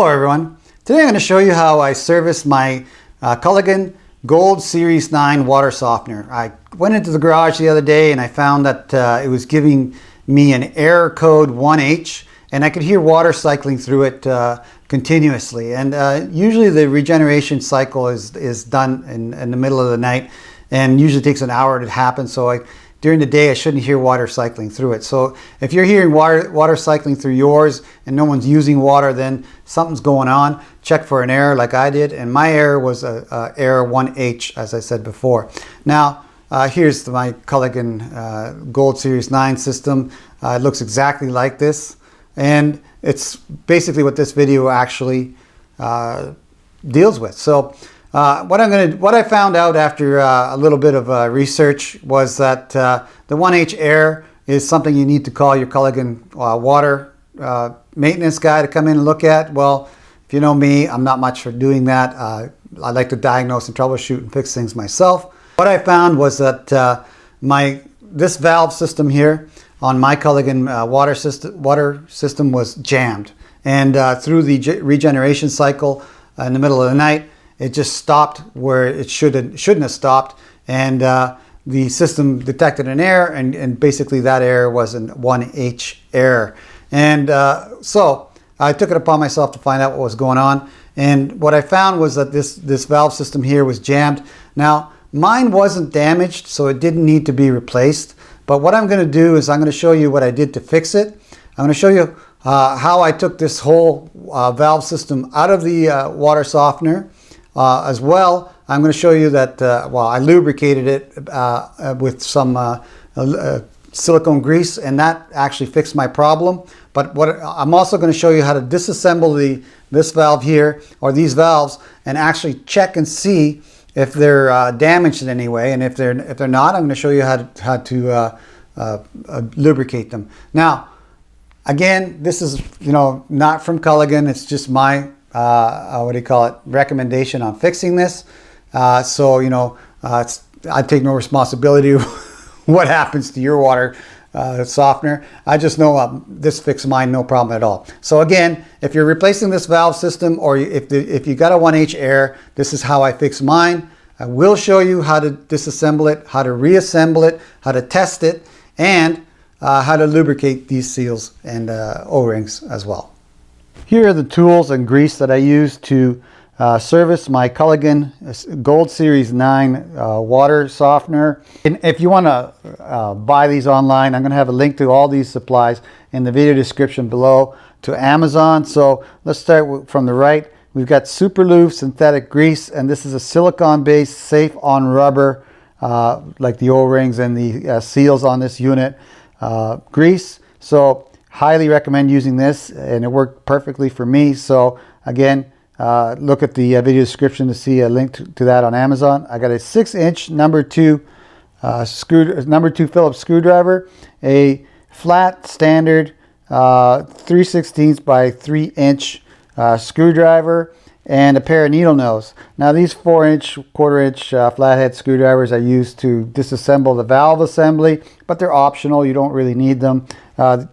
Hello everyone. Today I'm going to show you how I service my Culligan Gold Series 9 water softener. I went into the garage the other day and I found that it was giving me an error code 1H, and I could hear water cycling through it continuously. And usually the regeneration cycle is done in the middle of the night, and usually takes an hour to happen. So during the day I shouldn't hear water cycling through it. So if you're hearing water cycling through yours and no one's using water, then something's going on. Check for an error like I did, and my error was a error 1H, as I said before. Now here's my Culligan Gold Series 9 system. It looks exactly like this, and it's basically what this video actually deals with. So what I found out after a little bit of research was that the 1H error is something you need to call your Culligan water maintenance guy to come in and look at. Well, if you know me, I'm not much for doing that. I like to diagnose and troubleshoot and fix things myself. What I found was that this valve system here on my Culligan water system was jammed, and through the regeneration cycle in the middle of the night, it just stopped where it shouldn't have stopped, and the system detected an error, and basically that error was an 1H error. And so I took it upon myself to find out what was going on, and what I found was that this valve system here was jammed. Now mine wasn't damaged, so it didn't need to be replaced, but what I'm going to do is I'm going to show you what I did to fix it. I'm going to show you how I took this whole valve system out of the water softener. As well, I'm going to show you that I lubricated it with some silicone grease, and that actually fixed my problem. But I'm also going to show you how to disassemble this valve here, or these valves, and actually check and see if they're damaged in any way. And if they're not, I'm going to show you how to lubricate them. Now, again, this is not from Culligan. It's just my recommendation on fixing this. I take no responsibility what happens to your water softener. I just know this fixed mine, no problem at all. So again, if you're replacing this valve system, or if you got a 1H error, this is how I fix mine. I will show you how to disassemble it, how to reassemble it, how to test it, and how to lubricate these seals and O-rings as well. Here are the tools and grease that I use to service my Culligan Gold Series 9 water softener. And if you want to buy these online, I'm going to have a link to all these supplies in the video description below to Amazon. So let's start from the right. We've got Superlube synthetic grease, and this is a silicone-based, safe on rubber, like the O-rings and the seals on this unit grease. So highly recommend using this, and it worked perfectly for me. So again, look at the video description to see a link to that on Amazon. I got a 6-inch number 2 Phillips screwdriver, a flat standard 3/16 by 3-inch screwdriver, and a pair of needle nose. Now these 4-inch, quarter-inch flathead screwdrivers I use to disassemble the valve assembly, but they're optional. You don't really need them.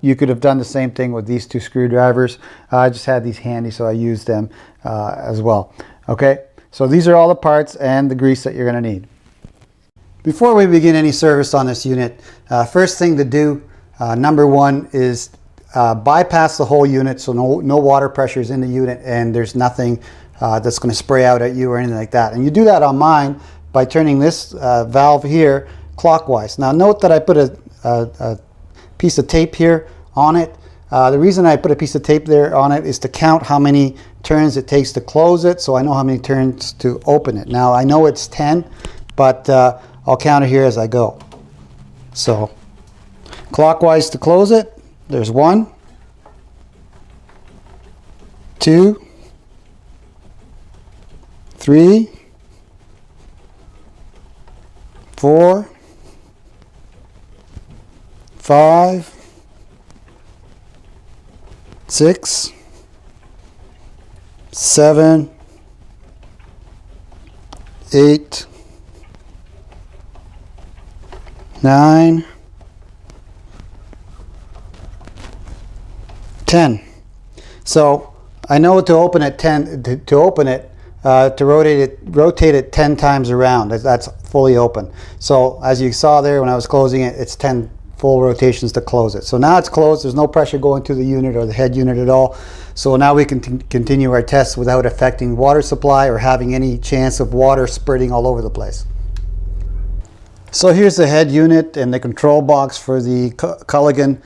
You could have done the same thing with these 2 screwdrivers. I just had these handy, so I used them as well. Okay, so these are all the parts and the grease that you're going to need. Before we begin any service on this unit, first thing to do, number 1, is bypass the whole unit, so no water pressure is in the unit, and there's nothing that's going to spray out at you or anything like that. And you do that on mine by turning this valve here clockwise. Now note that I put a piece of tape here on it. The reason I put a piece of tape there on it is to count how many turns it takes to close it, so I know how many turns to open it. Now I know it's 10, but I'll count it here as I go. So clockwise to close it, there's 1, 2, 3, 4, 5, 6, 7, 8, 9, 10. So I know to open it to rotate it 10 times around. That's fully open. So as you saw there when I was closing it, it's 10 full rotations to close it. So now it's closed. There's no pressure going to the unit or the head unit at all. So now we can continue our tests without affecting water supply or having any chance of water spurting all over the place. So here's the head unit and the control box for the Culligan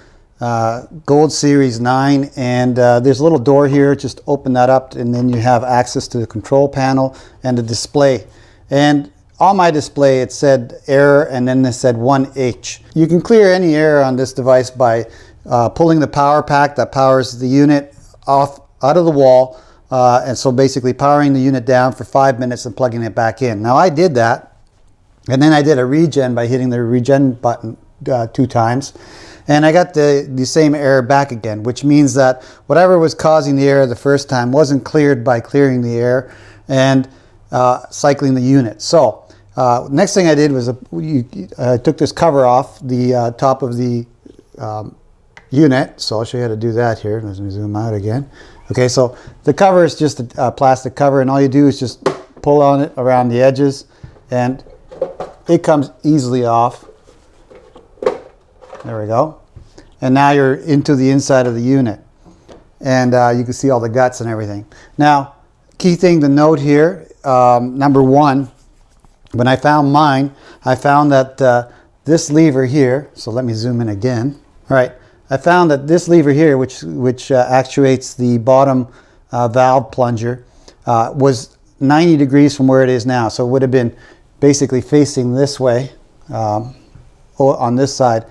Gold Series 9, and there's a little door here. Just open that up and then you have access to the control panel and the display. And on my display it said error, and then it said 1H. You can clear any error on this device by pulling the power pack that powers the unit off out of the wall, and so basically powering the unit down for 5 minutes and plugging it back in. Now I did that, and then I did a regen by hitting the regen button 2 times, and I got the same error back again, which means that whatever was causing the error the first time wasn't cleared by clearing the error and cycling the unit. So next thing I did was I took this cover off the top of the unit. So I'll show you how to do that here. Let me zoom out again. Okay, so the cover is just a plastic cover, and all you do is just pull on it around the edges and it comes easily off. There we go. And now you're into the inside of the unit, and you can see all the guts and everything. Now, key thing to note here, number one, when I found mine, I found that this lever here, so let me zoom in again. All right, I found that this lever here, which actuates the bottom valve plunger, was 90 degrees from where it is now. So it would have been basically facing this way on this side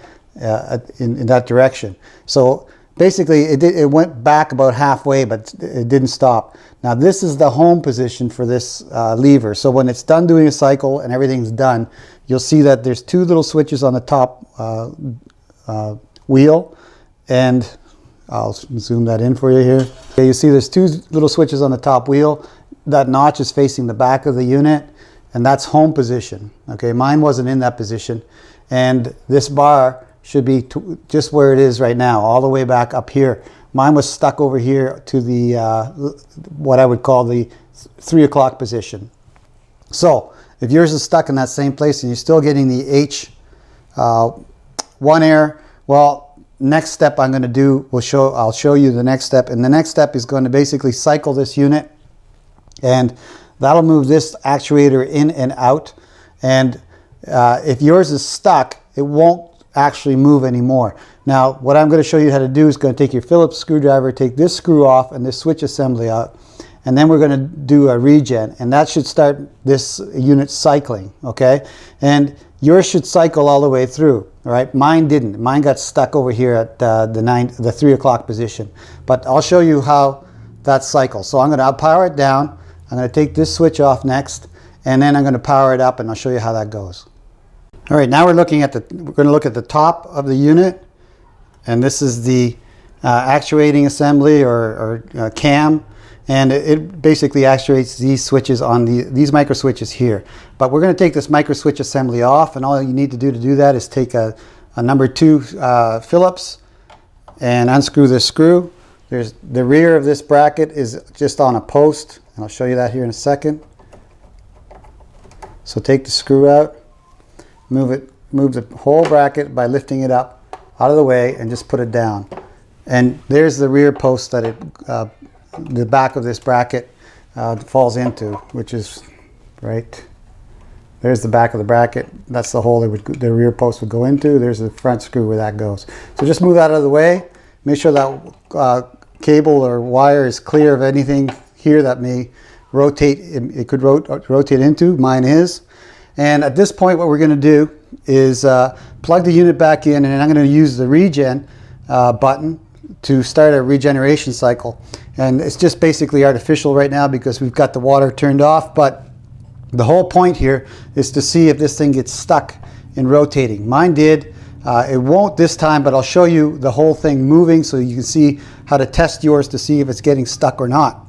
in that direction. So basically it went back about halfway, but it didn't stop. Now this is the home position for this lever. So when it's done doing a cycle and everything's done, you'll see that there's 2 little switches on the top wheel, and I'll zoom that in for you here. Okay, you see there's 2 little switches on the top wheel. That notch is facing the back of the unit, and that's home position. Okay, mine wasn't in that position, and this bar should be just where it is right now, all the way back up here. Mine was stuck over here to the what I would call the 3 o'clock position. So if yours is stuck in that same place and you're still getting the H1 error, well, next step I'm going to do, I'll show you the next step, and the next step is going to basically cycle this unit, and that'll move this actuator in and out. And if yours is stuck, it won't actually move anymore. Now what I'm going to show you how to do is going to take your Phillips screwdriver, take this screw off and this switch assembly out, and then we're going to do a regen, and that should start this unit cycling. Okay, and yours should cycle all the way through. All right, mine didn't. Mine got stuck over here at the 3 o'clock position, but I'll show you how that cycles. So I'll power it down. I'm going to take this switch off next, and then I'm going to power it up, and I'll show you how that goes. All right, now we're going to look at the top of the unit, and this is the actuating assembly or cam, and it basically actuates these switches on these micro switches here. But we're going to take this micro switch assembly off, and all you need to do that is take a number 2 Phillips and unscrew this screw. There's the rear of this bracket is just on a post, and I'll show you that here in a second. So take the screw out. Move the whole bracket by lifting it up out of the way and just put it down. And there's the rear post that the back of this bracket falls into, which is right. There's the back of the bracket. That's the hole the rear post would go into. There's the front screw where that goes. So just move that out of the way. Make sure that cable or wire is clear of anything here that may rotate. It could rotate into. Mine is. And at this point, what we're going to do is plug the unit back in, and then I'm going to use the regen button to start a regeneration cycle. And it's just basically artificial right now because we've got the water turned off, but the whole point here is to see if this thing gets stuck in rotating. Mine did. It won't this time, but I'll show you the whole thing moving so you can see how to test yours to see if it's getting stuck or not.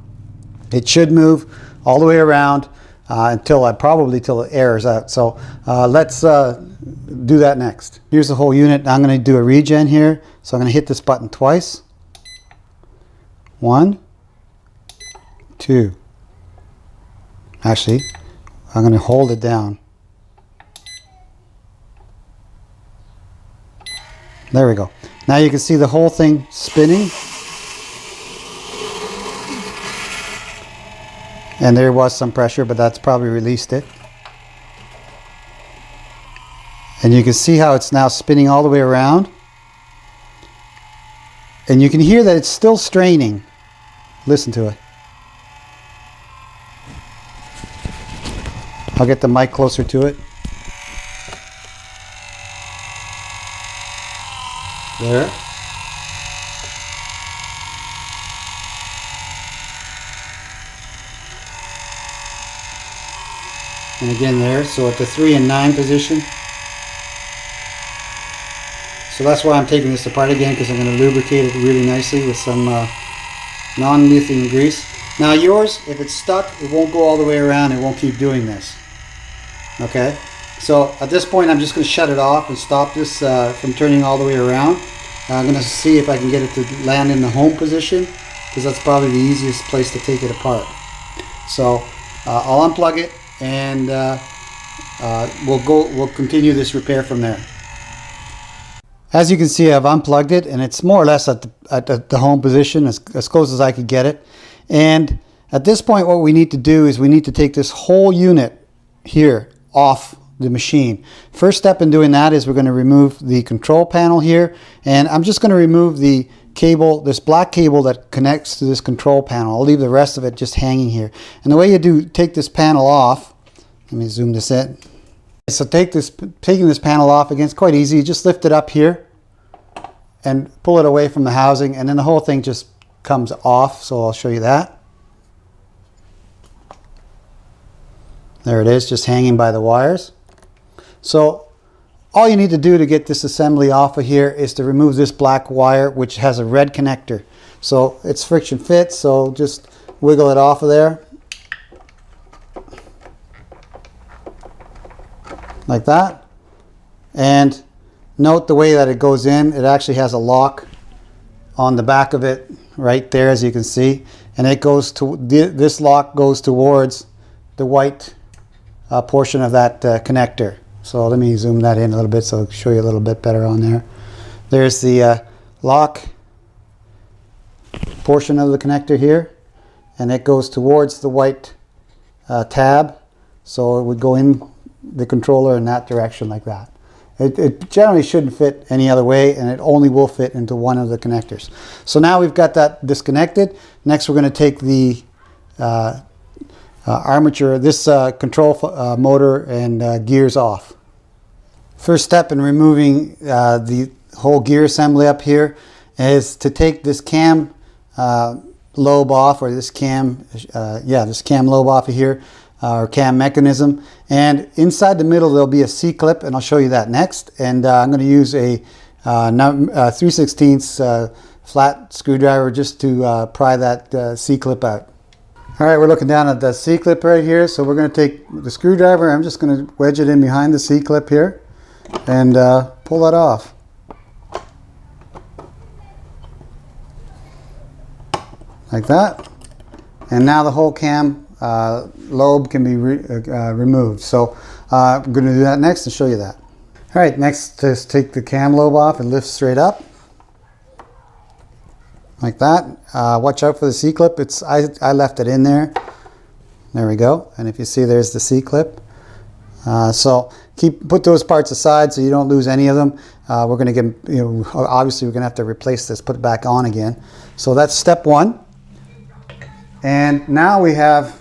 It should move all the way around until it airs out. So let's do that next. Here's the whole unit. I'm going to do a regen here. So I'm going to hit this button twice. 1, 2. Actually, I'm going to hold it down. There we go. Now you can see the whole thing spinning. And there was some pressure, but that's probably released it. And you can see how it's now spinning all the way around. And you can hear that it's still straining. Listen to it. I'll get the mic closer to it. There. And again there, so at the 3 and 9 position. So that's why I'm taking this apart again, because I'm going to lubricate it really nicely with some non-lithium grease. Now yours, if it's stuck, it won't go all the way around, it won't keep doing this. Okay, so at this point I'm just going to shut it off and stop this from turning all the way around. I'm going to see if I can get it to land in the home position, because that's probably the easiest place to take it apart. So I'll unplug it, and we'll continue this repair from there. As you can see, I've unplugged it, and it's more or less at the home position, as close as I could get it. And at this point, what we need to do is we need to take this whole unit here off the machine. First step in doing that is we're going to remove the control panel here, and I'm just going to remove the cable, this black cable that connects to this control panel. I'll leave the rest of it just hanging here. And the way you do take this panel off, let me zoom this in. So taking this panel off, again, it's quite easy. You just lift it up here and pull it away from the housing, and then the whole thing just comes off. So I'll show you that. There it is, just hanging by the wires. So all you need to do to get this assembly off of here is to remove this black wire, which has a red connector. So it's friction fit, so just wiggle it off of there. Like that. And note the way that it goes in. It actually has a lock on the back of it right there, as you can see. And it goes to, this lock goes towards the white portion of that connector. So let me zoom that in a little bit so I'll show you a little bit better on there. There's the lock portion of the connector here, and it goes towards the white tab, so it would go in the controller in that direction like that. It generally shouldn't fit any other way, and it only will fit into one of the connectors. So now we've got that disconnected. Next we're going to take the armature, this control motor and gears off. First step in removing the whole gear assembly up here is to take this cam lobe off, or this cam, this cam lobe off of here, or cam mechanism. And inside the middle there'll be a C-clip, and I'll show you that next. And I'm going to use a 3/16 flat screwdriver just to pry that C-clip out. All right, we're looking down at the C-clip right here. So we're going to take the screwdriver. I'm just going to wedge it in behind the C-clip here and pull that off. Like that. And now the whole cam lobe can be removed. So I'm going to do that next and show you that. All right, next, just take the cam lobe off and lift straight up. Like that. Watch out for the C-clip. I left it in there. There we go. And if you see, there's the C-clip. So put those parts aside so you don't lose any of them. We're going to get, obviously we're going to have to replace this, put it back on again. So that's step one. And now we have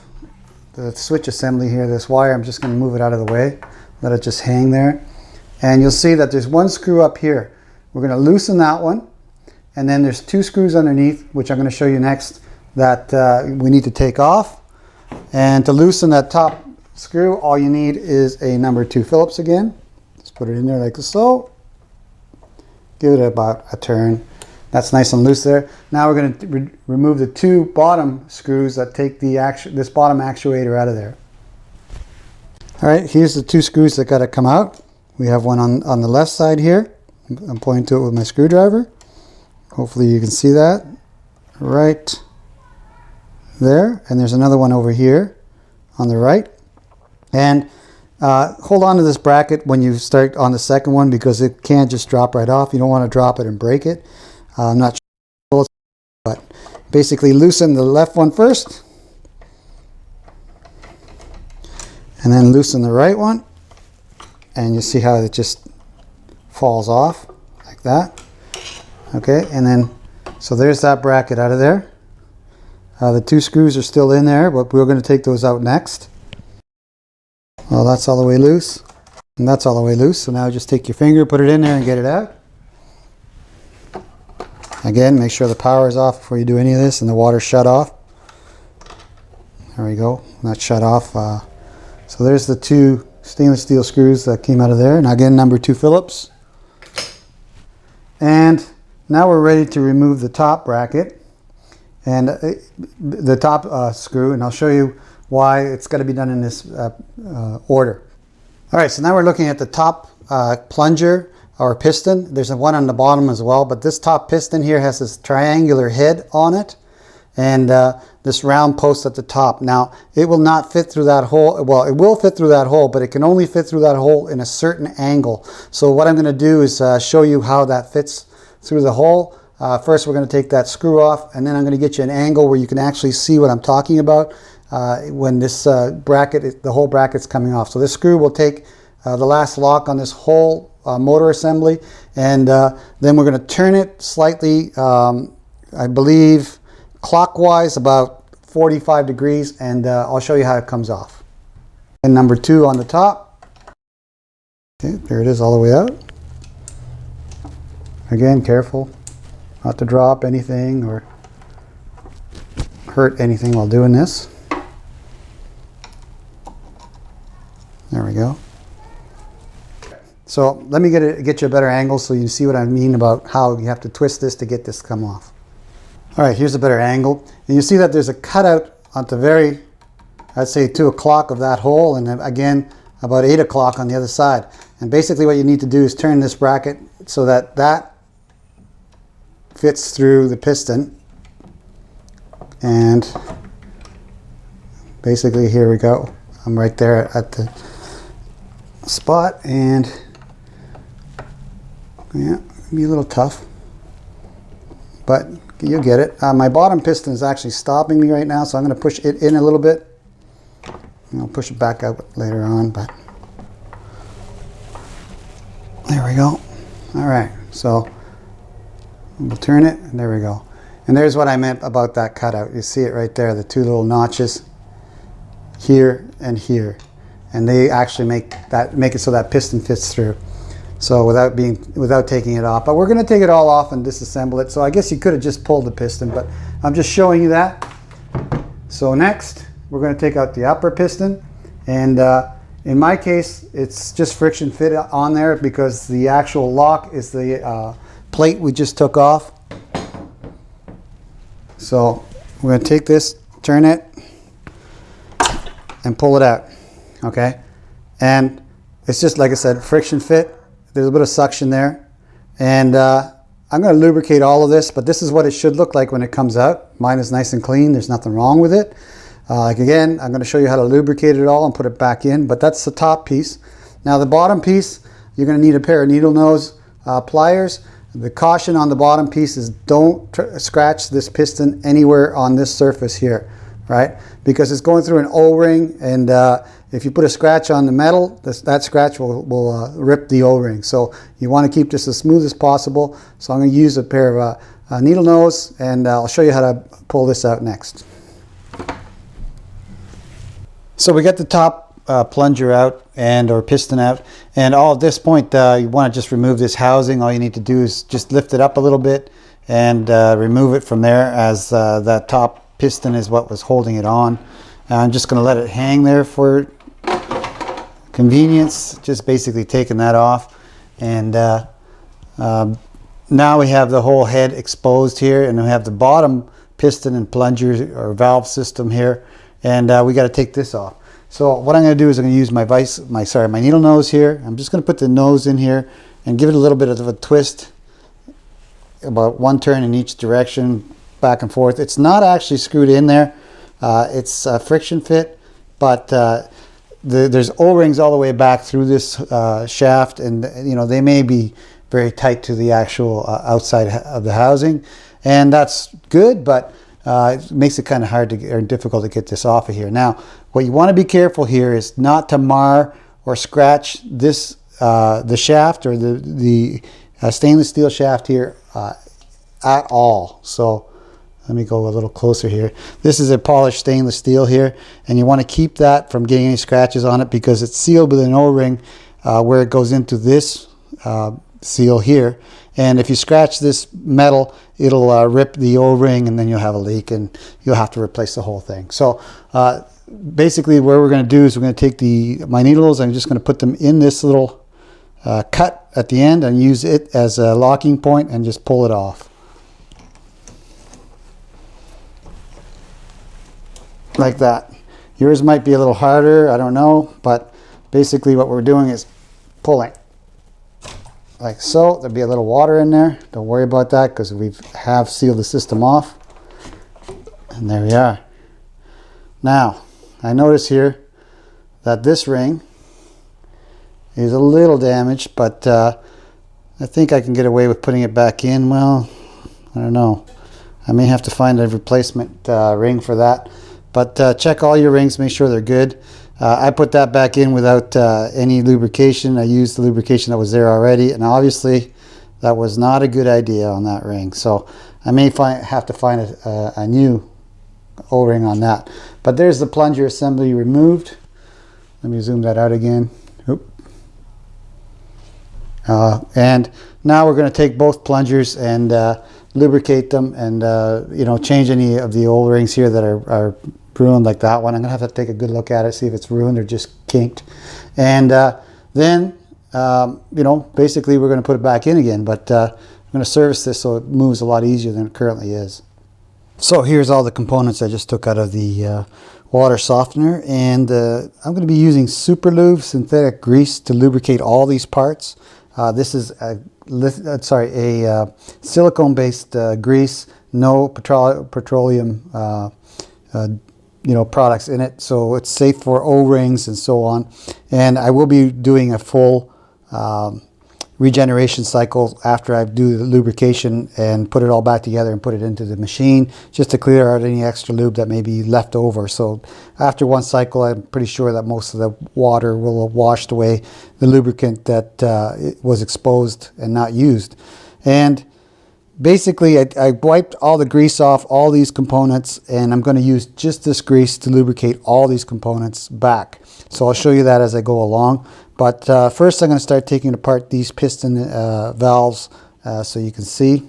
the switch assembly here. This wire, I'm just going to move it out of the way. Let it just hang there. And you'll see that there's one screw up here. We're going to loosen that one. And then there's two screws underneath, which I'm going to show you next, that we need to take off. And to loosen that top screw, all you need is a number 2 Phillips again. Just put it in there like so. Give it about a turn. That's nice and loose there. Now we're going to remove the 2 bottom screws that take this bottom actuator out of there. All right, here's the 2 screws that got to come out. We have one on the left side here. I'm pointing to it with my screwdriver. Hopefully you can see that right there, and there's another one over here on the right. And hold on to this bracket when you start on the second one, because it can't just drop right off. You don't want to drop it and break it. I'm not sure, but basically loosen the left one first, and then loosen the right one, and you see how it just falls off like that. Okay, and then so there's that bracket out of there. The two screws are still in there, but we're going to take those out next. Well, that's all the way loose, and that's all the way loose. So now just take your finger, put it in there, and get it out. Again, make sure the power is off before you do any of this, and the water's shut off. There we go, that's shut off. So there's the two stainless steel screws that came out of there. Now again, number 2 Phillips. And now we're ready to remove the top bracket and the top screw, and I'll show you why it's got to be done in this order. All right, so now we're looking at the top plunger or piston. There's one on the bottom as well, but this top piston here has this triangular head on it, and this round post at the top. Now, it will not fit through that hole. Well, it will fit through that hole, but it can only fit through that hole in a certain angle. So what I'm going to do is show you how that fits through the hole. First, we're going to take that screw off, and then I'm going to get you an angle where you can actually see what I'm talking about when this bracket, the whole bracket's coming off. So this screw will take the last lock on this whole motor assembly, and then we're going to turn it slightly, I believe clockwise, about 45 degrees, and I'll show you how it comes off. And number 2 on the top. Okay, there it is all the way out. Again, careful not to drop anything or hurt anything while doing this. There we go. So let me get you a better angle so you see what I mean about how you have to twist this to get this to come off. All right, here's a better angle. And you see that there's a cutout at the very, I'd say 2 o'clock of that hole, and then again about 8 o'clock on the other side. And basically what you need to do is turn this bracket so that that fits through the piston, and basically here we go. I'm right there at the spot, and yeah, be a little tough, but you'll get it. My bottom piston is actually stopping me right now, so I'm going to push it in a little bit, and I'll push it back out later on, but there we go. All right, so we'll turn it, and there we go. And there's what I meant about that cutout. You see it right there, the 2 little notches here and here, and they actually make it so that piston fits through. So without taking it off, but we're going to take it all off and disassemble it. So I guess you could have just pulled the piston, but I'm just showing you that. So next, we're going to take out the upper piston, and in my case, it's just friction fit on there because the actual lock is the plate we just took off. So we're going to take this, turn it, and pull it out. Okay, and it's just like I said, friction fit. There's a bit of suction there, and I'm going to lubricate all of this, but this is what it should look like when it comes out. Mine is nice and clean. There's nothing wrong with it. Again, I'm going to show you how to lubricate it all and put it back in, but that's the top piece. Now the bottom piece, you're going to need a pair of needle nose pliers. The caution on the bottom piece is don't scratch this piston anywhere on this surface here, right? Because it's going through an O-ring, and if you put a scratch on the metal, that scratch will rip the O-ring. So you want to keep this as smooth as possible. So I'm going to use a pair of needle nose, and I'll show you how to pull this out next. So we got the top plunger out or piston out, and all at this point you want to just remove this housing. All you need to do is just lift it up a little bit and remove it from there, as that top piston is what was holding it on. I'm just going to let it hang there for convenience, just basically taking that off, and now we have the whole head exposed here, and we have the bottom piston and plunger or valve system here, and we got to take this off. So what I'm going to do is I'm going to use my needle nose here. I'm just going to put the nose in here and give it a little bit of a twist, about 1 turn in each direction, back and forth. It's not actually screwed in there. It's a friction fit, but there's O-rings all the way back through this shaft, and they may be very tight to the actual outside of the housing, and that's good, but it makes it kind of hard or difficult to get this off of here. Now, what you want to be careful here is not to mar or scratch this the shaft or the stainless steel shaft here at all. So let me go a little closer here. This is a polished stainless steel here, and you want to keep that from getting any scratches on it because it's sealed with an O-ring where it goes into this seal here. And if you scratch this metal, it'll rip the O-ring, and then you'll have a leak, and you'll have to replace the whole thing. So basically what we're going to do is we're going to take my needles, I'm just going to put them in this little cut at the end and use it as a locking point and just pull it off. Like that. Yours might be a little harder, I don't know, but basically what we're doing is pulling. Like so. There'll be a little water in there. Don't worry about that because we have sealed the system off. And there we are. Now, I notice here that this ring is a little damaged, but I think I can get away with putting it back in. Well, I don't know. I may have to find a replacement ring for that. But check all your rings, make sure they're good. I put that back in without any lubrication. I used the lubrication that was there already, and obviously that was not a good idea on that ring. So I may have to find a new O-ring on that. But there's the plunger assembly removed. Let me zoom that out again. Oop. And now we're going to take both plungers and lubricate them and change any of the O-rings here that are ruined, like that one. I'm gonna have to take a good look at it, see if it's ruined or just kinked, and then basically we're going to put it back in again, but I'm going to service this so it moves a lot easier than it currently is. So here's all the components I just took out of the water softener, and I'm going to be using Super Lube synthetic grease to lubricate all these parts. This is a silicone based grease, no petroleum products in it, so it's safe for O-rings and so on. And I will be doing a full regeneration cycle after I do the lubrication and put it all back together and put it into the machine, just to clear out any extra lube that may be left over. So after one cycle, I'm pretty sure that most of the water will have washed away the lubricant that was exposed and not used. And basically, I wiped all the grease off all these components, and I'm going to use just this grease to lubricate all these components back. So I'll show you that as I go along. But first I'm going to start taking apart these piston valves so you can see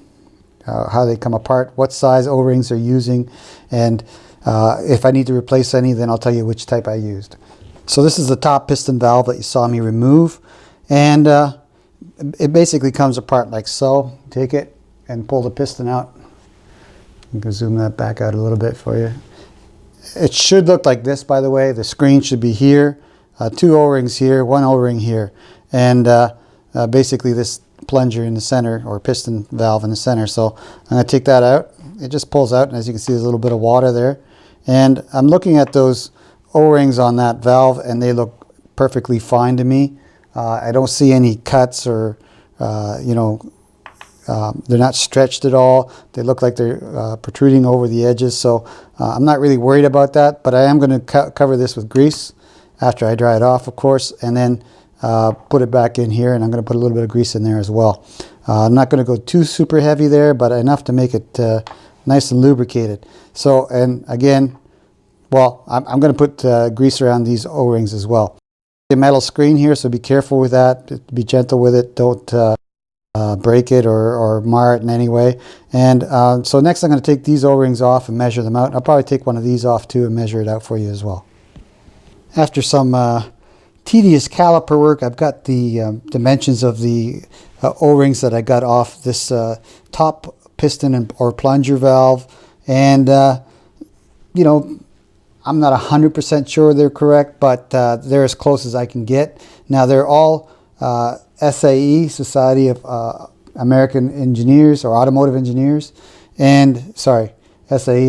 how they come apart, what size O-rings they're using, and if I need to replace any, then I'll tell you which type I used. So this is the top piston valve that you saw me remove, and it basically comes apart like so. Take it and pull the piston out. You can zoom that back out a little bit for you. It should look like this, by the way. The screen should be here. 2 O-rings here, 1 O-ring here, and basically this plunger in the center, or piston valve in the center. So I'm going to take that out. It just pulls out, and as you can see, there's a little bit of water there. And I'm looking at those O-rings on that valve, and they look perfectly fine to me. I don't see any cuts or they're not stretched at all. They look like they're protruding over the edges, so I'm not really worried about that. But I am going to cover this with grease after I dry it off, of course, and then put it back in here, and I'm going to put a little bit of grease in there as well. I'm not going to go too super heavy there, but enough to make it nice and lubricated. So, and again, well, I'm going to put grease around these O-rings as well. A metal screen here, so be careful with that. Be gentle with it. Don't break it or mar it in any way. And so next I'm going to take these O-rings off and measure them out. I'll probably take one of these off too and measure it out for you as well. After some tedious caliper work, I've got the dimensions of the O-rings that I got off this top piston or plunger valve, and I'm not 100% sure they're correct, but they're as close as I can get. Now they're all SAE, Society of American Engineers or Automotive Engineers, and SAE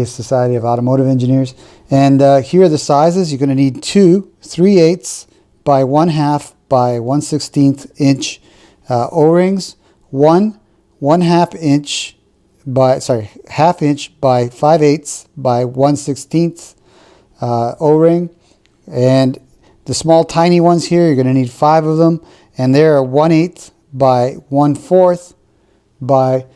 is Society of Automotive Engineers, And here are the sizes. You're going to need 2 3/8 by 1/2 by 1/16 inch O-rings, 1/2 inch by, sorry, 1/2 inch by 5/8 by 1/16 O-ring. And the small tiny ones here, you're going to need 5 of them, and they're 1/8 by 1/4 by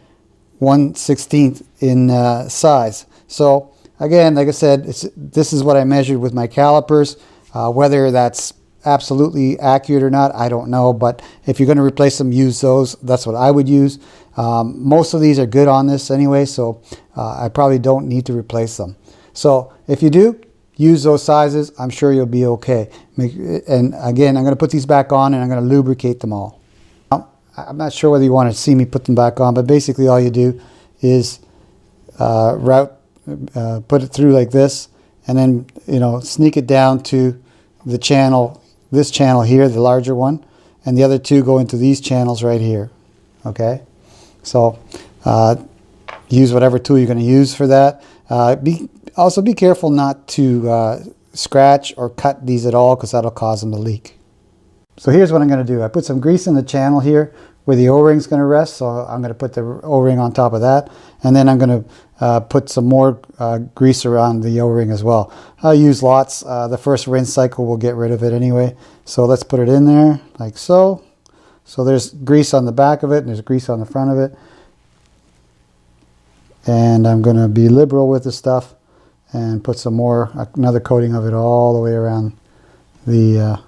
1/16 in size. So again, like I said, this is what I measured with my calipers. Whether that's absolutely accurate or not, I don't know, but if you're going to replace them, use those. That's what I would use. Most of these are good on this anyway, so I probably don't need to replace them. So if you do, use those sizes. I'm sure you'll be okay. And again, I'm going to put those back on, and I'm going to lubricate them all. I'm not sure whether you want to see me put them back on, but basically all you do is put it through like this, and then, you know, sneak it down to the channel, this channel here, the larger one, and the other 2 go into these channels right here. Okay, so use whatever tool you're going to use for that. Also be careful not to scratch or cut these at all, because that'll cause them to leak. So here's what I'm going to do. I put some grease in the channel here where the O-ring's going to rest, so I'm going to put the O-ring on top of that, and then I'm going to put some more grease around the O-ring as well. I'll use lots. The first rinse cycle will get rid of it anyway. So let's put it in there like so. So there's grease on the back of it, and there's grease on the front of it. And I'm going to be liberal with the stuff and put some more, another coating of it all the way around the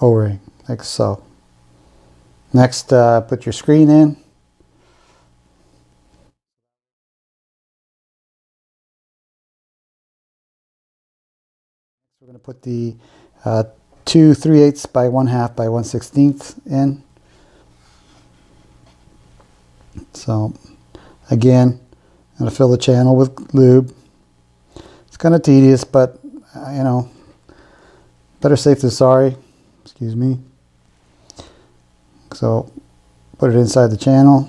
O-ring, like so. Next, put your screen in. We're going to put the 2 3/8 by 1/2 by 1/16 in. So again, I'm going to fill the channel with lube. It's kind of tedious, but you know, better safe than sorry. Excuse me. So put it inside the channel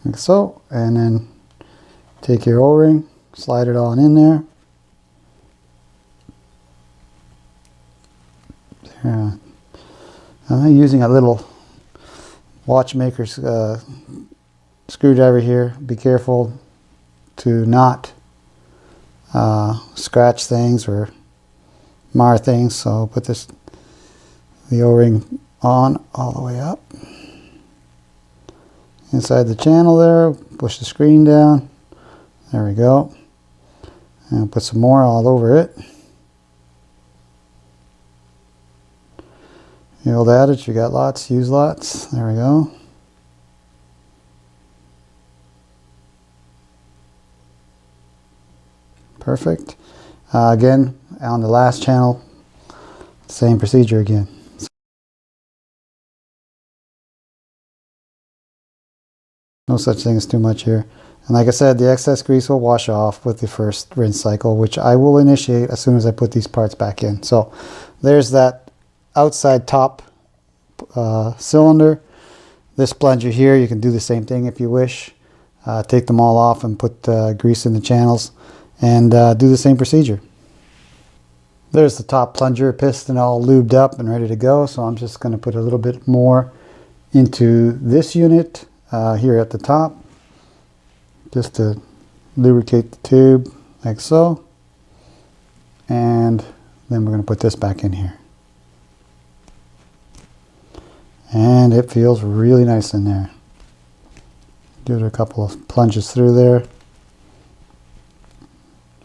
like so, and then take your O-ring, slide it on in there. There. I'm using a little watchmaker's screwdriver here. Be careful to not scratch things or mar things. So put the O-ring on all the way up inside the channel there. Push the screen down. There we go. And put some more all over it. The old adage, you got lots, use lots. There we go. Perfect. Again, on the last channel, same procedure again. No such thing as too much here. And like I said, the excess grease will wash off with the first rinse cycle, which I will initiate as soon as I put these parts back in. So there's that outside top cylinder. This plunger here, you can do the same thing if you wish. Take them all off and put grease in the channels, and do the same procedure. There's the top plunger piston all lubed up and ready to go. So I'm just going to put a little bit more into this unit here at the top, just to lubricate the tube like so. And then we're going to put this back in here. And it feels really nice in there. Give it a couple of plunges through there.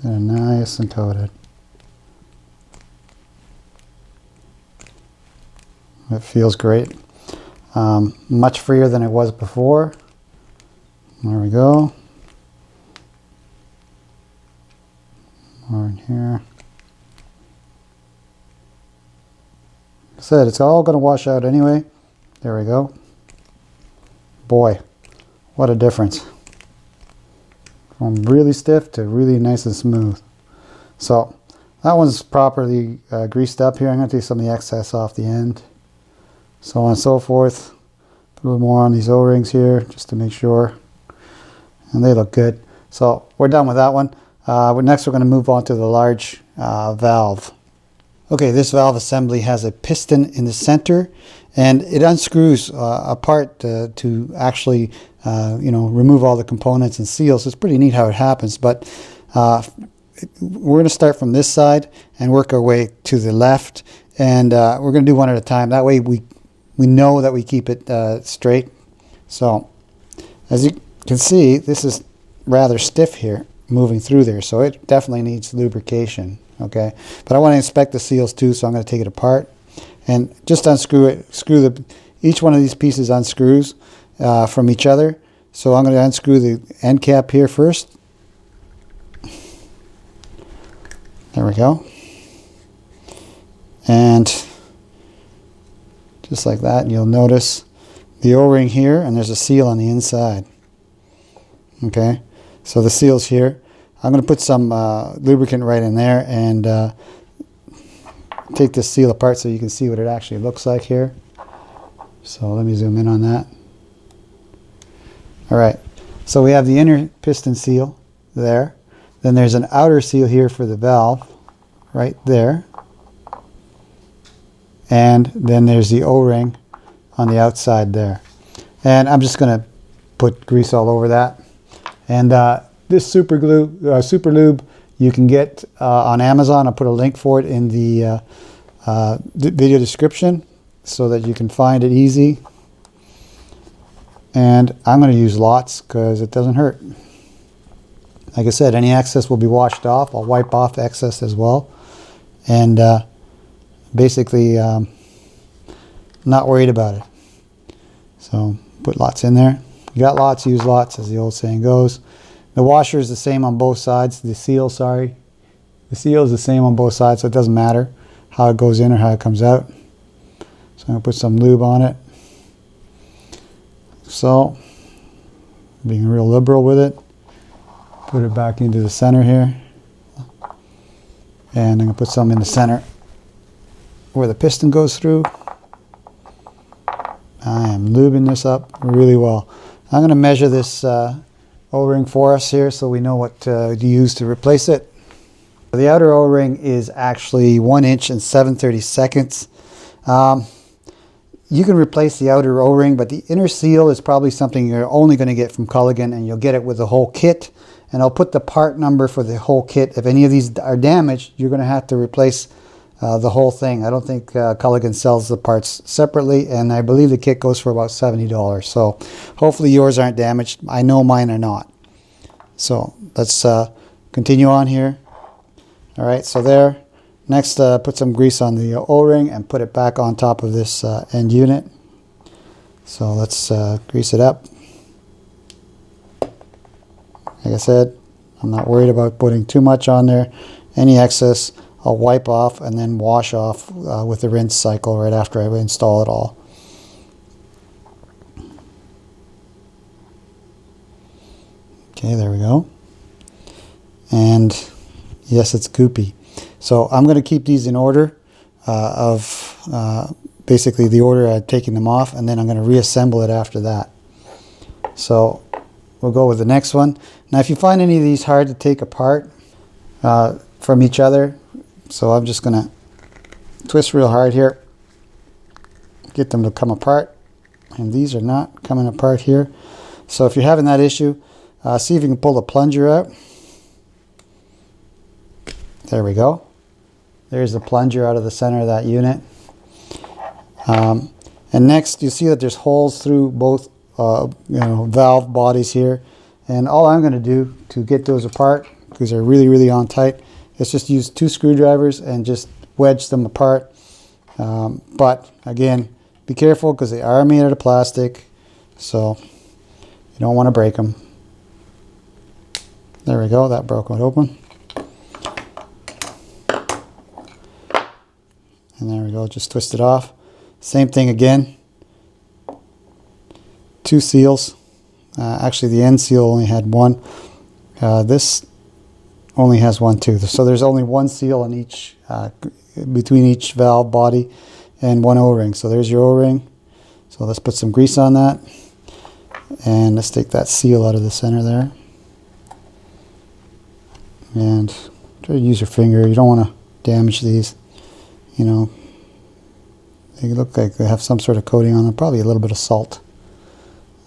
They're nice and coated. It feels great. Much freer than it was before. There we go. More in here. Like I said, it's all going to wash out anyway. There we go. Boy, what a difference. From really stiff to really nice and smooth. So that one's properly greased up here. I'm going to take some of the excess off the end. So on and so forth. Put a little more on these O-rings here just to make sure. and they look good. So we're done with that one. Next we're going to move on to the large valve. Okay, this valve assembly has a piston in the center, and it unscrews apart to actually remove all the components and seals. It's pretty neat how it happens, but we're going to start from this side and work our way to the left, and we're going to do one at a time. That way we know that we keep it straight. So as you can see, this is rather stiff here moving through there, so it definitely needs lubrication. Okay, but I want to inspect the seals too, so I'm going to take it apart and just unscrew it. Each one of these pieces unscrews from each other, so I'm going to unscrew the end cap here first. There we go, and just like that, you'll notice the O-ring here, and there's a seal on the inside. Okay, so the seal's here. I'm going to put some lubricant right in there and take this seal apart so you can see what it actually looks like here. So let me zoom in on that. All right, so we have the inner piston seal there. Then there's an outer seal here for the valve right there. And then there's the O-ring on the outside there. And I'm just going to put grease all over that. And this super lube you can get on Amazon. I'll put a link for it in the video description so that you can find it easy. And I'm going to use lots because it doesn't hurt. Like I said, any excess will be washed off. I'll wipe off excess as well. And basically not worried about it. So put lots in there. You got lots, use lots, as the old saying goes. The washer is the same on both sides. The seal, sorry. The seal is the same on both sides, so it doesn't matter how it goes in or how it comes out. So I'm going to put some lube on it. So, being real liberal with it. Put it back into the center here. And I'm going to put some in the center where the piston goes through. I am lubing this up really well. I'm going to measure this O-ring for us here so we know what to use to replace it. The outer O-ring is actually 1 inch and 7/32. You can replace the outer O-ring, but the inner seal is probably something you're only going to get from Culligan, and you'll get it with the whole kit. And I'll put the part number for the whole kit. If any of these are damaged, you're going to have to replace the whole thing. I don't think Culligan sells the parts separately, and I believe the kit goes for about $70. So hopefully yours aren't damaged. I know mine are not. So let's continue on here. All right, so there. Next, put some grease on the O-ring and put it back on top of this end unit. So let's grease it up. Like I said, I'm not worried about putting too much on there. Any excess I'll wipe off and then wash off with the rinse cycle right after I install it all. Okay, there we go. And yes, it's goopy. So I'm going to keep these in order of basically the order I've taken them off, and then I'm going to reassemble it after that. So we'll go with the next one. Now if you find any of these hard to take apart from each other, so I'm just going to twist real hard here, get them to come apart, and these are not coming apart here. So if you're having that issue, see if you can pull the plunger out. There we go. There's the plunger out of the center of that unit. And next, you see that there's holes through both valve bodies here. And all I'm going to do to get those apart, because they're really, really on tight, is just use 2 screwdrivers and just wedge them apart. But again, be careful because they are made out of plastic, so you don't want to break them. There we go, that broke it open. And there we go, just twist it off. Same thing again. 2 seals. Actually, the end seal only had 1. This only has 1 too. So there's only 1 seal on each, between each valve body, and 1 O-ring. So there's your O-ring. So let's put some grease on that. And let's take that seal out of the center there. And try to use your finger. You don't want to damage these. You know, they look like they have some sort of coating on them, probably a little bit of salt.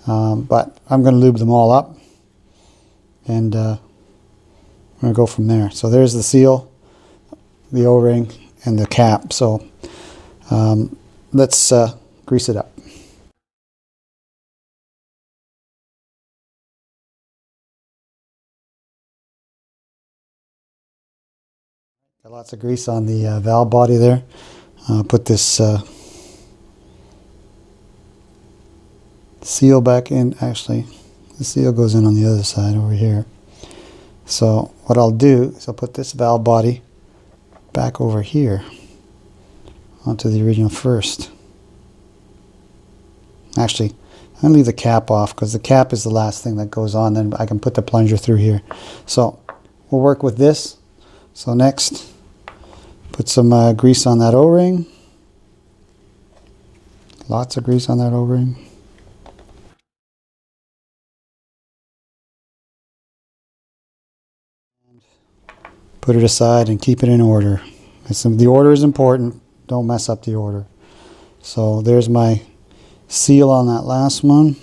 But I'm going to lube them all up, and I'm going to go from there. So there's the seal, the O-ring, and the cap. So let's grease it up. Got lots of grease on the valve body there. Put this seal back in. Actually, the seal goes in on the other side over here. So what I'll do is I'll put this valve body back over here onto the original first. Actually, I'm going to leave the cap off because the cap is the last thing that goes on. Then I can put the plunger through here. So we'll work with this. So next, put some grease on that O-ring. Lots of grease on that O-ring. Put it aside and keep it in order. The order is important. Don't mess up the order. So there's my seal on that last one.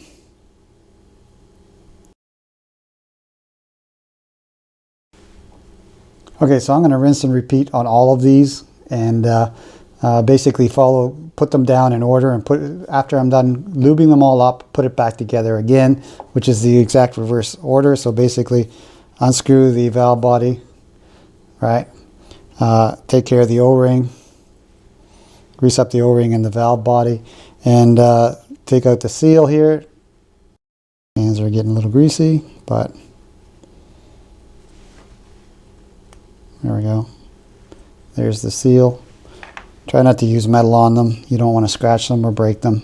Okay, so I'm going to rinse and repeat on all of these, and basically put them down in order, and after I'm done lubing them all up, put it back together again, which is the exact reverse order. So basically unscrew the valve body, right? Take care of the O-ring, grease up the O-ring and the valve body, and take out the seal here. Hands are getting a little greasy, but there we go. There's the seal. Try not to use metal on them. You don't want to scratch them or break them.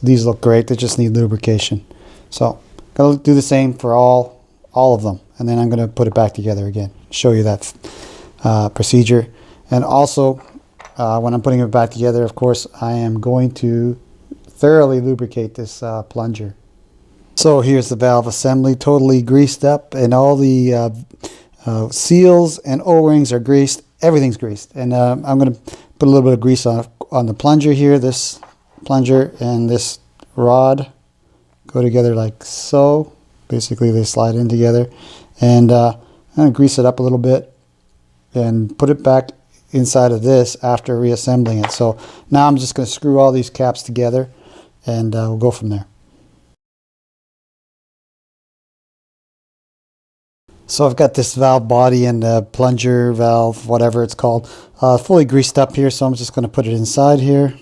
These look great. They just need lubrication. So going to do the same for all of them. And then I'm going to put it back together again. Show you that procedure. And also, when I'm putting it back together, of course, I am going to thoroughly lubricate this plunger. So here's the valve assembly, totally greased up, and all the seals and O-rings are greased. Everything's greased. And I'm going to put a little bit of grease on the plunger here. This plunger and this rod go together like so. Basically, they slide in together. And I'm going to grease it up a little bit and put it back inside of this after reassembling it. So now I'm just going to screw all these caps together, and we'll go from there. So I've got this valve body and the plunger valve, whatever it's called, fully greased up here. So I'm just going to put it inside here.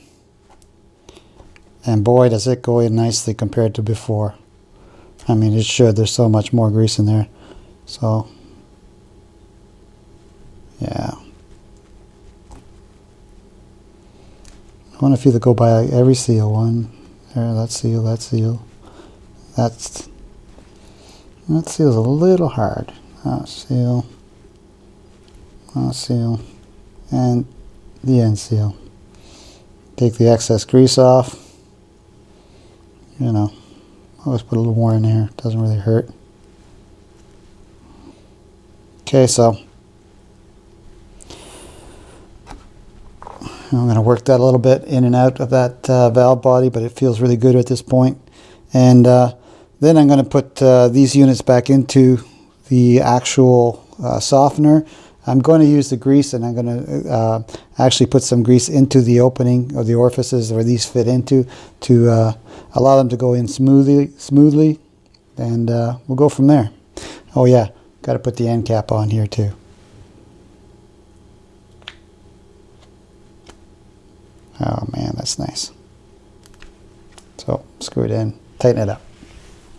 And boy, does it go in nicely compared to before. I mean, it should. There's so much more grease in there. So, yeah. I wonder if you could go by every seal. One, there, that seal, that seal. That seal's a little hard. Seal, and the end seal. Take the excess grease off. You know, always put a little more in there. It doesn't really hurt. Okay, so I'm going to work that a little bit in and out of that valve body, but it feels really good at this point. And then I'm going to put these units back into the actual softener. I'm going to use the grease, and I'm going to actually put some grease into the opening of the orifices where these fit into to allow them to go in smoothly, and we'll go from there. Oh yeah, got to put the end cap on here too. Oh man, that's nice. So screw it in, tighten it up.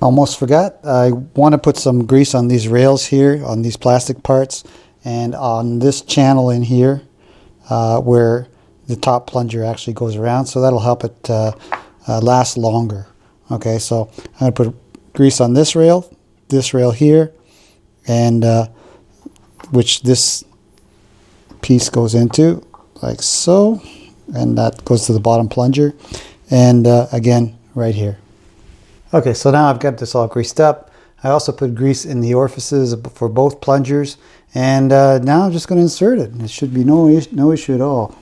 Almost forgot, I want to put some grease on these rails here, on these plastic parts, and on this channel in here where the top plunger actually goes around, so that'll help it last longer. Okay, so I'm going to put grease on this rail here, and which this piece goes into, like so, and that goes to the bottom plunger, and again, right here. Okay, so now I've got this all greased up. I also put grease in the orifices for both plungers, and now I'm just going to insert it. It should be no issue at all.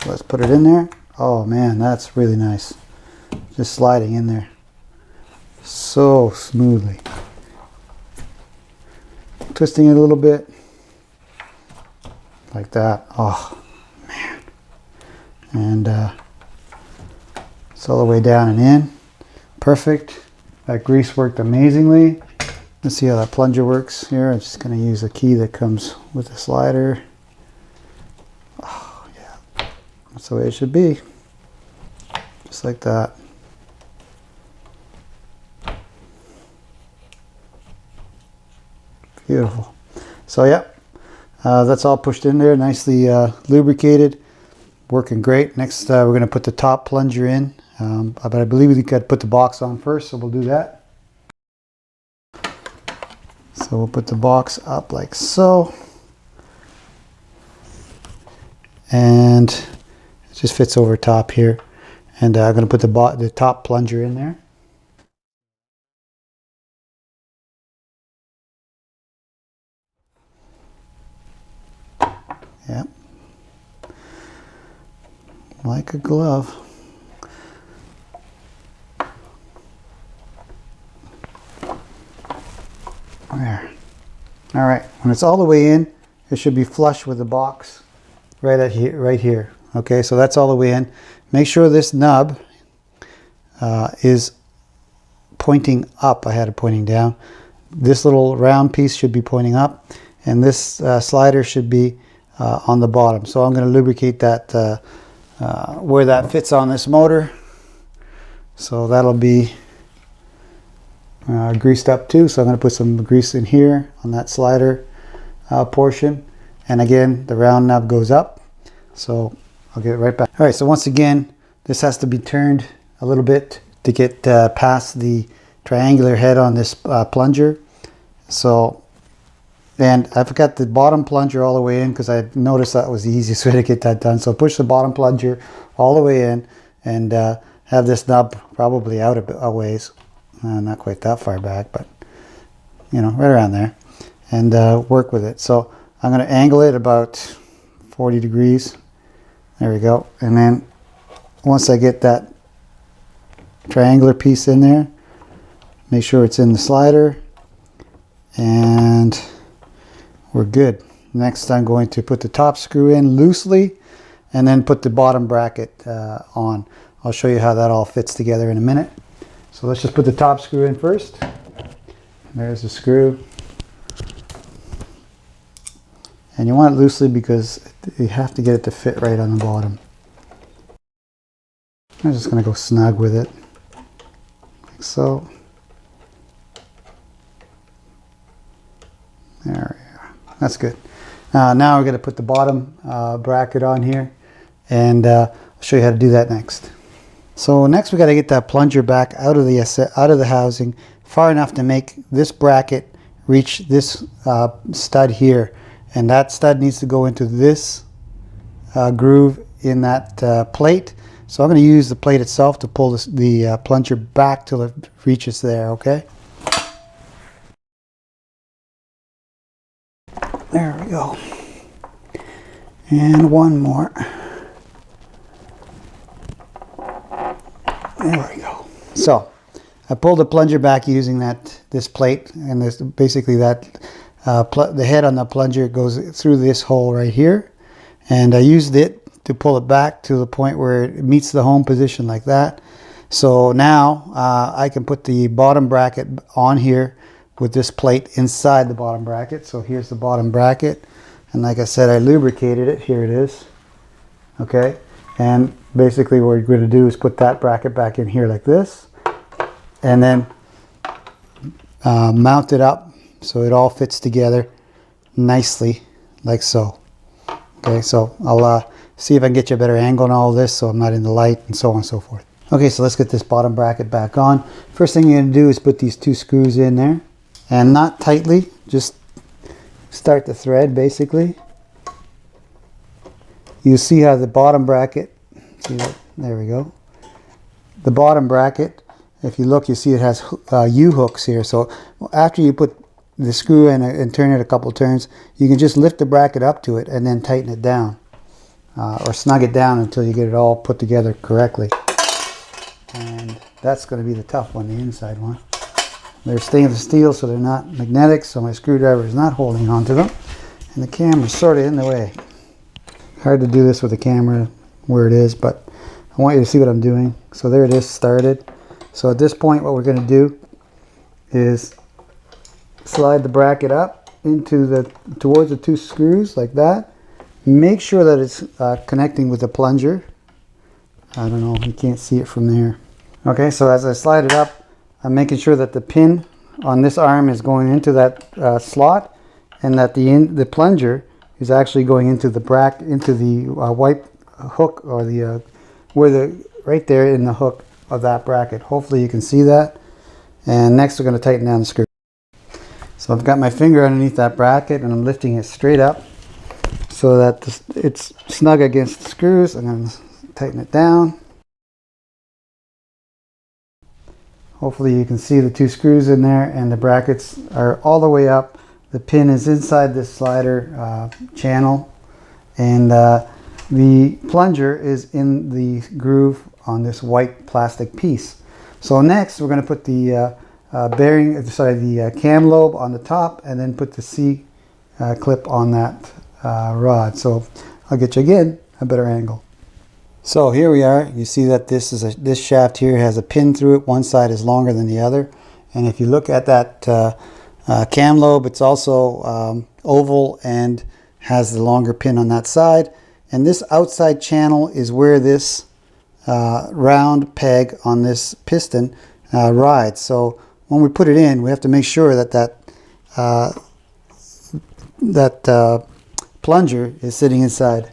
So let's put it in there. Oh man, that's really nice. Just sliding in there so smoothly. Twisting it a little bit like that. Oh man. And it's all the way down and in. Perfect. That grease worked amazingly. Let's see how that plunger works here. I'm just going to use a key that comes with the slider. Oh yeah, that's the way it should be. Just like that. Beautiful. So yeah, that's all pushed in there, nicely lubricated, working great. Next we're going to put the top plunger in, but I believe we got to put the box on first, so we'll do that. So we'll put the box up like so, and it just fits over top here, and I'm going to put the top plunger in there. Yep, like a glove. There. All right, when it's all the way in, it should be flush with the box right here. Okay, so that's all the way in. Make sure this nub is pointing up. I had it pointing down. This little round piece should be pointing up, and this slider should be on the bottom. So I'm going to lubricate that where that fits on this motor. So that'll be greased up too. So I'm going to put some grease in here on that slider portion. And again, the round knob goes up. So I'll get right back. All right, so once again, this has to be turned a little bit to get past the triangular head on this plunger. So, and I've got the bottom plunger all the way in because I noticed that was the easiest way to get that done. So push the bottom plunger all the way in and have this nub probably out a ways. Not quite that far back, but you know, right around there, and work with it. So I'm going to angle it about 40 degrees. There we go. And then once I get that triangular piece in there, make sure it's in the slider, and we're good. Next, I'm going to put the top screw in loosely and then put the bottom bracket on. I'll show you how that all fits together in a minute. So let's just put the top screw in first. There's the screw. And you want it loosely because you have to get it to fit right on the bottom. I'm just going to go snug with it, like so. There we are. That's good. Now we're going to put the bottom bracket on here, and I'll show you how to do that next. So next we got to get that plunger back out of the housing far enough to make this bracket reach this stud here, and that stud needs to go into this groove in that plate. So I'm going to use the plate itself to pull the plunger back till it reaches there. Okay. There we go. And one more. There we go. So I pulled the plunger back using this plate, and this basically that the head on the plunger goes through this hole right here, and I used it to pull it back to the point where it meets the home position like that. So now I can put the bottom bracket on here with this plate inside the bottom bracket. So here's the bottom bracket, and like I said, I lubricated it. Here it is. Okay, and basically what we're going to do is put that bracket back in here like this, and then mount it up so it all fits together nicely like so. Okay, so I'll see if I can get you a better angle on all this so I'm not in the light, and so on and so forth. Okay, so let's get this bottom bracket back on. First thing you're going to do is put these 2 screws in there, and not tightly, just start the thread basically. You see how the bottom bracket, see that? There we go. The bottom bracket if you look, you see it has U-hooks here. So after you put the screw in and turn it a couple turns, you can just lift the bracket up to it and then tighten it down. Or snug it down until you get it all put together correctly. And that's going to be the tough one, the inside one. They're stainless steel, so they're not magnetic, so my screwdriver is not holding on to them. And the camera's sort of in the way. Hard to do this with the camera where it is, but I want you to see what I'm doing. So there it is, started. So at this point, what we're going to do is slide the bracket up into towards the two screws like that. Make sure that it's connecting with the plunger. I don't know, you can't see it from there. Okay, so as I slide it up, I'm making sure that the pin on this arm is going into that slot, and that the plunger is actually going into the white hook, or the right there in the hook of that bracket. Hopefully you can see that. And next we're going to tighten down the screw. So I've got my finger underneath that bracket and I'm lifting it straight up so that it's snug against the screws. I'm going to tighten it down. Hopefully you can see the two screws in there, and the brackets are all the way up. The pin is inside this slider channel, and the plunger is in the groove on this white plastic piece. So next we're going to put the the cam lobe on the top, and then put the C clip on that rod. So I'll get you again a better angle. So here we are. You see that this shaft here has a pin through it. One side is longer than the other, and if you look at that cam lobe, it's also oval and has the longer pin on that side. And this outside channel is where this round peg on this piston rides. So when we put it in, we have to make sure that plunger is sitting inside.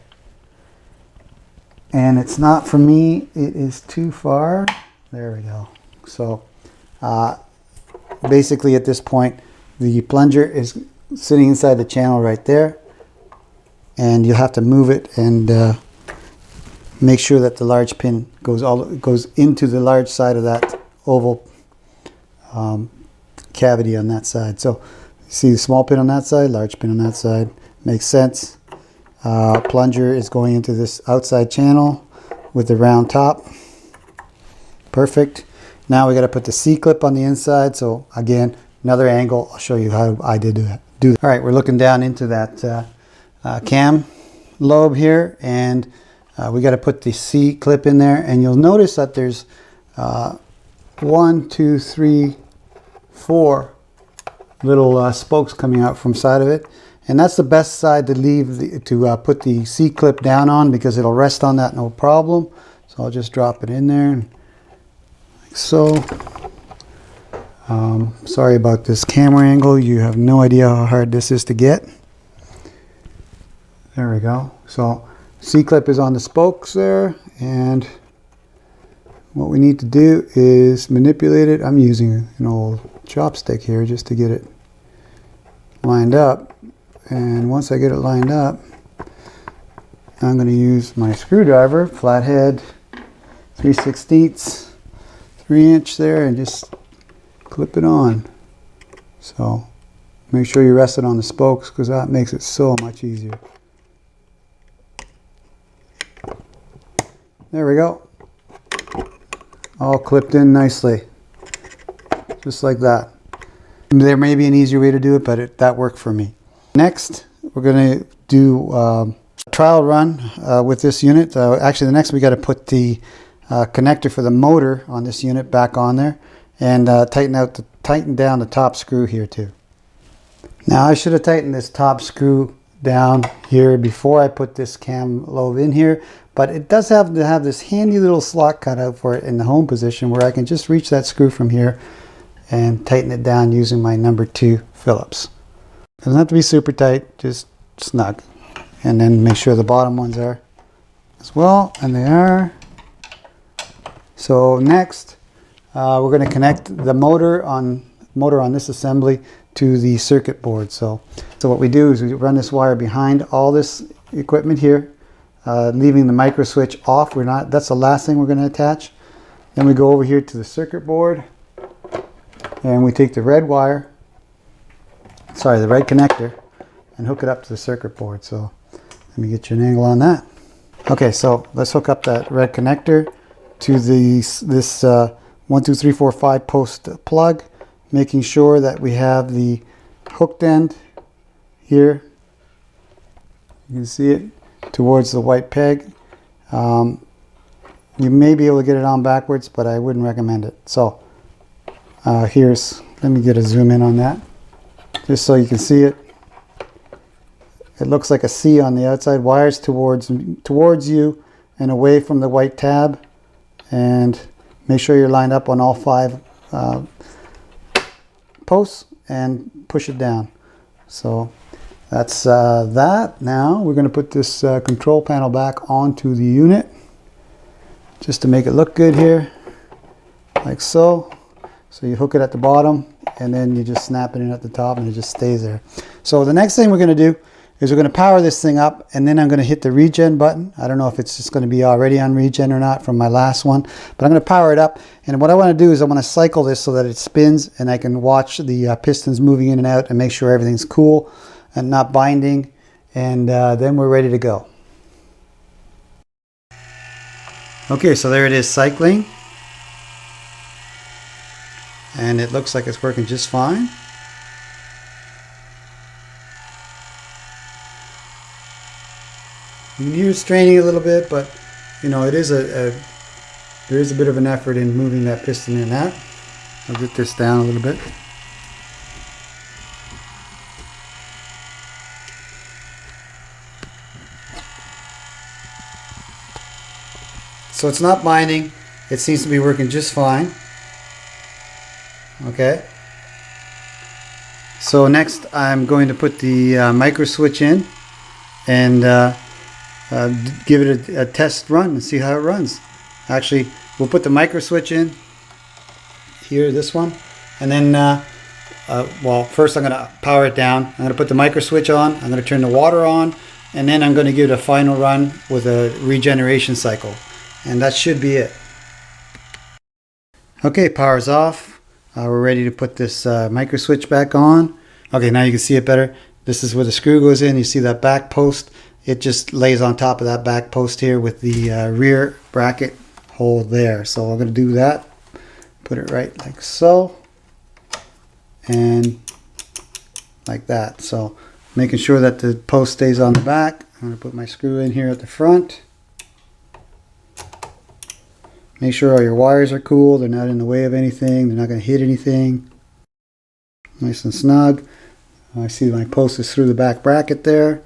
And it's not for me, it is too far. There we go. So basically at this point, the plunger is sitting inside the channel right there. And you'll have to move it and make sure that the large pin goes into the large side of that oval cavity on that side. So you see the small pin on that side, large pin on that side. Makes sense. Plunger is going into this outside channel with the round top. Perfect. Now we got to put the C clip on the inside. So again, another angle. I'll show you how I did do that. All right, we're looking down into that cam lobe here, and we got to put the C clip in there. And you'll notice that there's 1, 2, 3, 4 little spokes coming out from side of it. And that's the best side to leave to put the C clip down on, because it'll rest on that no problem. So I'll just drop it in there like so. Sorry about this camera angle. You have no idea how hard this is to get. There we go. So C clip is on the spokes there, and what we need to do is manipulate it. I'm using an old chopstick here just to get it lined up. And once I get it lined up, I'm going to use my screwdriver, flathead, 3/16, 3-inch there, and just clip it on. So make sure you rest it on the spokes, because that makes it so much easier. There we go. All clipped in nicely. Just like that. There may be an easier way to do it, but that worked for me. Next, we're going to do a trial run with this unit. Actually, the next we got to put the connector for the motor on this unit back on there, and tighten down the top screw here too. Now I should have tightened this top screw down here before I put this cam lobe in here, but it does have to have this handy little slot cut out for it in the home position, where I can just reach that screw from here and tighten it down using my number 2 Phillips. Doesn't have to be super tight, just snug. And then make sure the bottom ones are as well, and they are. So next, we're going to connect the motor on this assembly to the circuit board. So what we do is we run this wire behind all this equipment here, leaving the micro switch off. That's the last thing we're going to attach. Then we go over here to the circuit board and we take the red wire, sorry, the red connector, and hook it up to the circuit board. So let me get you an angle on that. Okay, so let's hook up that red connector to this 1, 2, 3, 4, 5 post plug, making sure that we have the hooked end here. You can see it towards the white peg. You may be able to get it on backwards, but I wouldn't recommend it. So let me get a zoom in on that, just so you can see it. It looks like a C on the outside. Wires towards you and away from the white tab, and make sure you're lined up on all 5 posts and push it down. So that's that. Now we're going to put this control panel back onto the unit just to make it look good here, like so. So you hook it at the bottom and then you just snap it in at the top and it just stays there. So the next thing we're going to do is we're going to power this thing up, and then I'm going to hit the regen button. I don't know if it's just going to be already on regen or not from my last one, but I'm going to power it up. And what I want to do is I want to cycle this so that it spins and I can watch the pistons moving in and out and make sure everything's cool and not binding. And then we're ready to go. Okay, so there it is cycling. And it looks like it's working just fine. You can hear it straining a little bit, but you know, it is there is a bit of an effort in moving that piston in and out. I'll get this down a little bit. So it's not binding. It seems to be working just fine. Okay. So next I'm going to put the micro switch in and give it a test run and see how it runs. Actually, we'll put the micro switch in here, this one, and then well, first I'm going to power it down. I'm going to put the micro switch on, I'm going to turn the water on, and then I'm going to give it a final run with a regeneration cycle, and that should be it. Okay, power's off. We're ready to put this micro switch back on. Okay, now you can see it better. This is where the screw goes in. You see that back post? It just lays on top of that back post here with the rear bracket hole there. So we're going to do that. Put it right like so. And like that. So making sure that the post stays on the back. I'm going to put my screw in here at the front. Make sure all your wires are cool. They're not in the way of anything. They're not going to hit anything. Nice and snug. I see my post is through the back bracket there.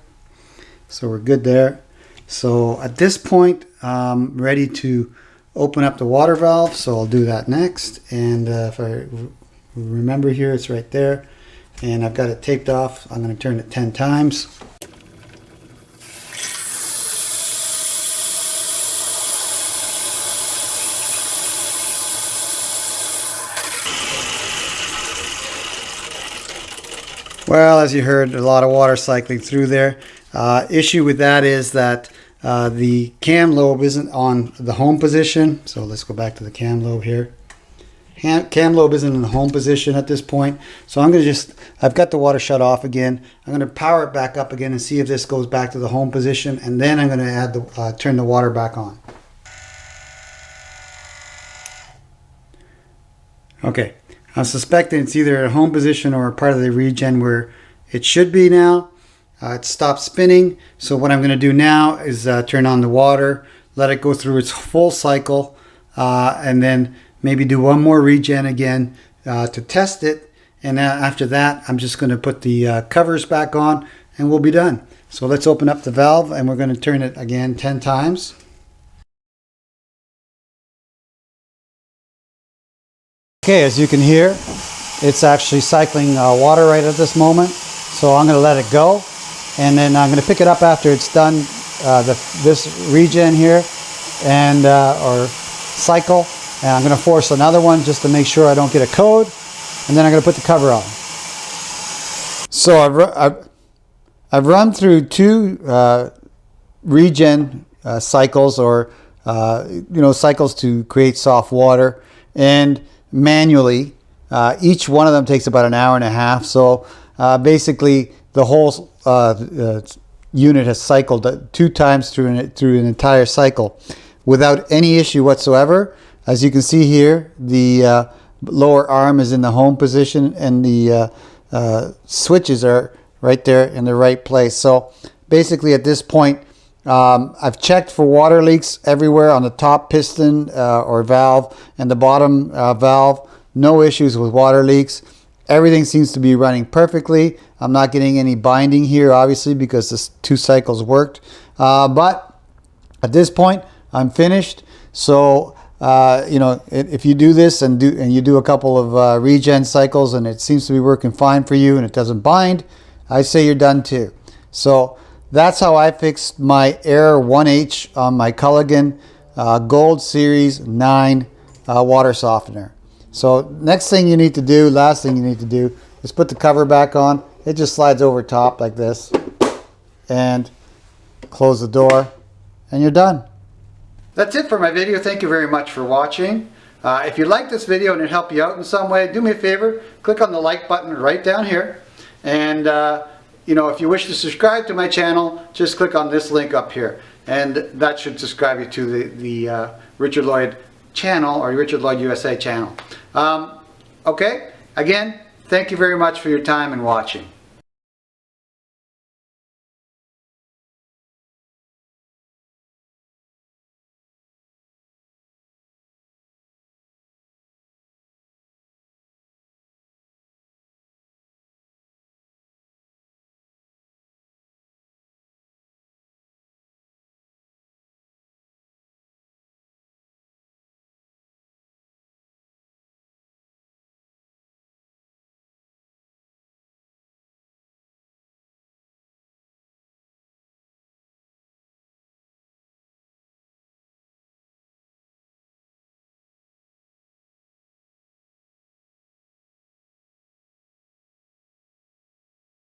So we're good there. So at this point, I'm ready to open up the water valve. So I'll do that next. And if I remember here, it's right there. And I've got it taped off. I'm going to turn it 10 times. Well, as you heard, a lot of water cycling through there. Issue with that is that the cam lobe isn't on the home position. So let's go back to the cam lobe here. Cam lobe isn't in the home position at this point. So I'm going to I've got the water shut off again. I'm going to power it back up again and see if this goes back to the home position. And then I'm going to add turn the water back on. Okay. I'm suspecting it's either a home position or a part of the regen where it should be now. It stopped spinning. So what I'm going to do now is turn on the water, let it go through its full cycle, and then maybe do one more regen again to test it. And after that, I'm just going to put the covers back on and we'll be done. So let's open up the valve and we're going to turn it again 10 times. Okay, as you can hear, it's actually cycling water right at this moment. So I'm going to let it go, and then I'm going to pick it up after it's done this regen here and or cycle, and I'm going to force another one just to make sure I don't get a code, and then I'm going to put the cover on. So I've run through 2 regen cycles or cycles to create soft water, and manually. Each one of them takes about an hour and a half. So basically, the whole unit has cycled 2 times through an entire cycle without any issue whatsoever. As you can see here, the lower arm is in the home position, and the switches are right there in the right place. So basically, at this point, I've checked for water leaks everywhere on the top piston or valve and the bottom valve. No issues with water leaks. Everything seems to be running perfectly. I'm not getting any binding here, obviously, because the 2 cycles worked. But at this point, I'm finished. So, if you do this and you do a couple of regen cycles and it seems to be working fine for you and it doesn't bind, I say you're done too. So that's how I fixed my Error 1H on my Culligan Gold Series 9 water softener. So last thing you need to do is put the cover back on. It just slides over top like this, and close the door, and you're done. That's it for my video. Thank you very much for watching. If you like this video and it helped you out in some way, do me a favor, click on the like button right down here. And if you wish to subscribe to my channel, just click on this link up here. And that should subscribe you to the Richard Lloyd channel, or Richard Lloyd USA channel. Okay, again, thank you very much for your time and watching.